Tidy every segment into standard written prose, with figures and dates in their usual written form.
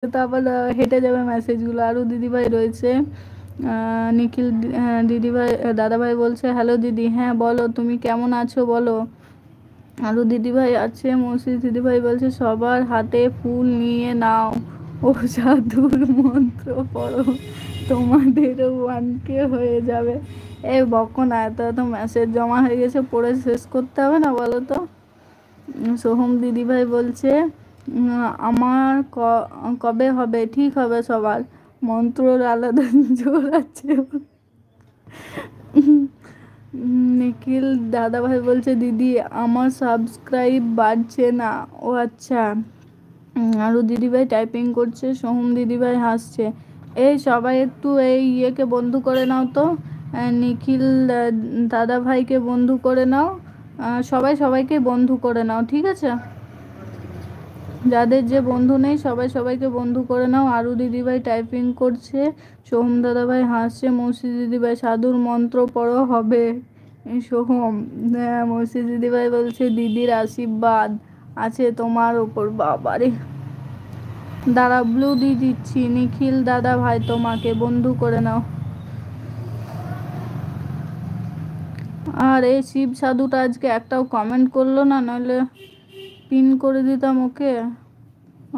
তো আবার হেঁটে যাবে মেসেজগুলো। আরও দিদিভাই রয়েছে, নিখিল দিদিভাই, দাদাভাই বলছে হ্যালো দিদি, হ্যাঁ বলো তুমি কেমন আছো বলো। আরও দিদিভাই আছে, মৌসি দিদিভাই বলছে সবার হাতে ফুল নিয়ে নাও, ও জাদুর মন্ত্র পড়ো, তোমাদেরও 1K হয়ে যাবে। এই বকো না, এত এত মেসেজ জমা হয়ে গেছে, পড়ে শেষ করতে হবে না বলো তো। সোহম দিদিভাই বলছে আমার কবে হবে, ঠিক হবে সবার, মন্ত্রর আলাদা জোর আছে। নিখিল দাদাভাই বলছে দিদি আমার সাবস্ক্রাইব বাড়ছে না। ও আচ্ছা। আরও দিদিভাই টাইপিং করছে, সোহম দিদিভাই হাসছে। এই সবাই একটু এই ইয়েকে বন্ধু করে নাও তো, নিখিল দাদাভাইকে বন্ধু করে নাও, সবাই সবাইকে বন্ধু করে নাও, ঠিক আছে। যাদের যে বন্ধু নেই সবাই সবাইকে বন্ধু করে নাও। আরু দিদিভাই টাইপিং করছে, সোহম দাদাভাই হাসছে, মৌসি দিদিভাই সাধুর মন্ত্র পড়ো হবে। সোহম, মৌসি দিদিভাই বলছে দিদির আশীর্বাদ আছে তোমার ওপর। বাবারে, দাঁড়া ব্লু দিয়ে দিচ্ছি, নিখিল দাদা ভাই তোমাকে বন্ধু করে নাও। আর এই শিব সাধুটা আজকে একটাও কমেন্ট করলো না, নইলে পিন করে দিতাম ওকে।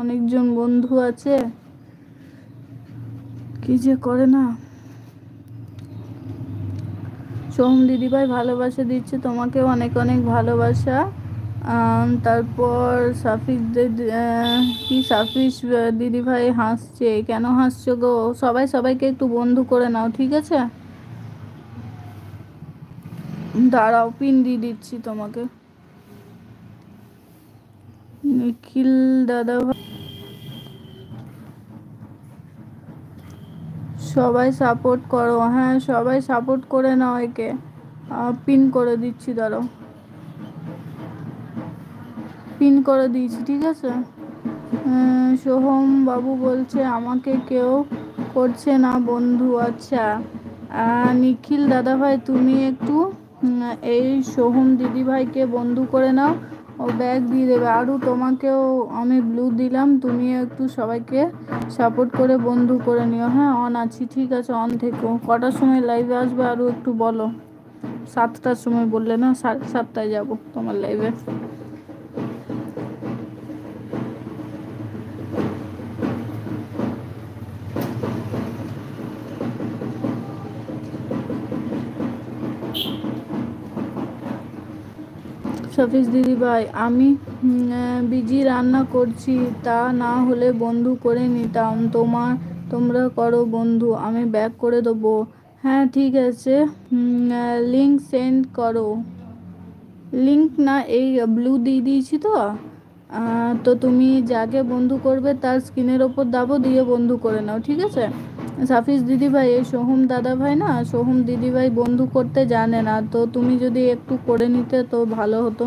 অনেকজন বন্ধু আছে, কি যে করে না। সোহম দিদিভাই ভালোবাসা দিচ্ছে তোমাকেও, অনেক অনেক ভালোবাসা। তারপর সাফিক কি সাফিস দিদিভাই হাসছে, কেন হাসছো গো, সবাই সবাইকে একটু বন্ধু করে নাও, ঠিক আছে। দাঁড়াও পিন দিয়ে দিচ্ছি তোমাকে। নিখিল দাদা ভাই সবাই সাপোর্ট করো, হ্যাঁ সবাই সাপোর্ট করে নাও একে। পিন করে দিচ্ছি, দাঁড়াও পিন করে দিয়েছি, ঠিক আছে। সোহম বাবু বলছে আমাকে কেউ করছে না বন্ধু। আচ্ছা, নিখিল দাদাভাই তুমি একটু এই সোহম দিদিভাইকে বন্ধু করে নাও, ও ব্যাগ দিয়ে দেবে। আরও তোমাকেও আমি ব্লু দিলাম, তুমিও একটু সবাইকে সাপোর্ট করে বন্ধু করে নিও। হ্যাঁ অন আছি, ঠিক আছে, অন থেকো। কটার সময় লাইভে আসবে আরও একটু বলো। 7টার সময় বললে না, 7:30টায় যাবো তোমার লাইভে। সফিস দিদিভাই আমি বিজি রান্না করছি, তা না হলে বন্ধু করে নিতাম, তোমরা করো বন্ধু, আমি ব্যাক করে দেবো। হ্যাঁ ঠিক আছে, লিঙ্ক সেন্ড করো। লিঙ্ক না, এই ব্লু দিয়ে দিয়েছি তো। তো তুমি যাকে বন্ধু করবে তার স্ক্রিনের ওপর দাবো, দিয়ে বন্ধু করে নাও, ঠিক আছে। সাফিস দিদিভাই এই সোহম দাদাভাই না, সোহম দিদিভাই বন্ধু করতে জানে না, তো তুমি যদি একটু করে নিতে তো ভালো হতো।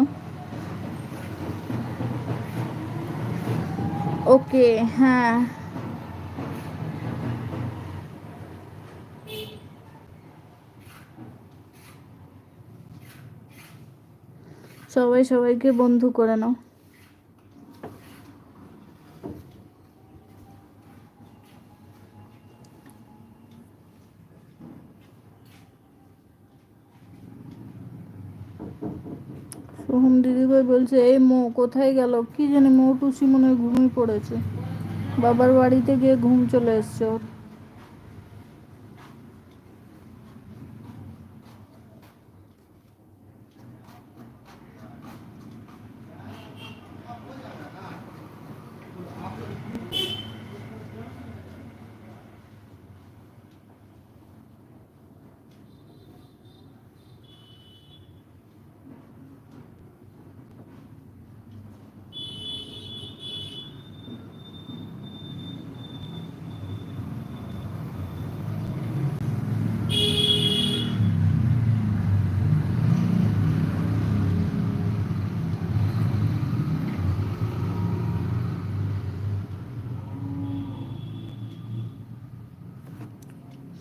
ওকে, হ্যাঁ সবাই সবাইকে বন্ধু করে নাও। সোহম দিদিভাই বলছে এই মৌ কোথায় গেল, কি জানি, মৌ টুসি মনে হয় ঘুমিয়ে পড়েছে, বাবার বাড়িতে গিয়ে ঘুম চলে এসছে ওর।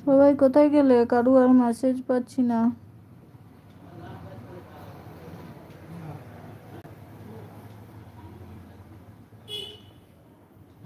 সবাই কোথায় গেলে, কারু আর মেসেজ পাচ্ছি না।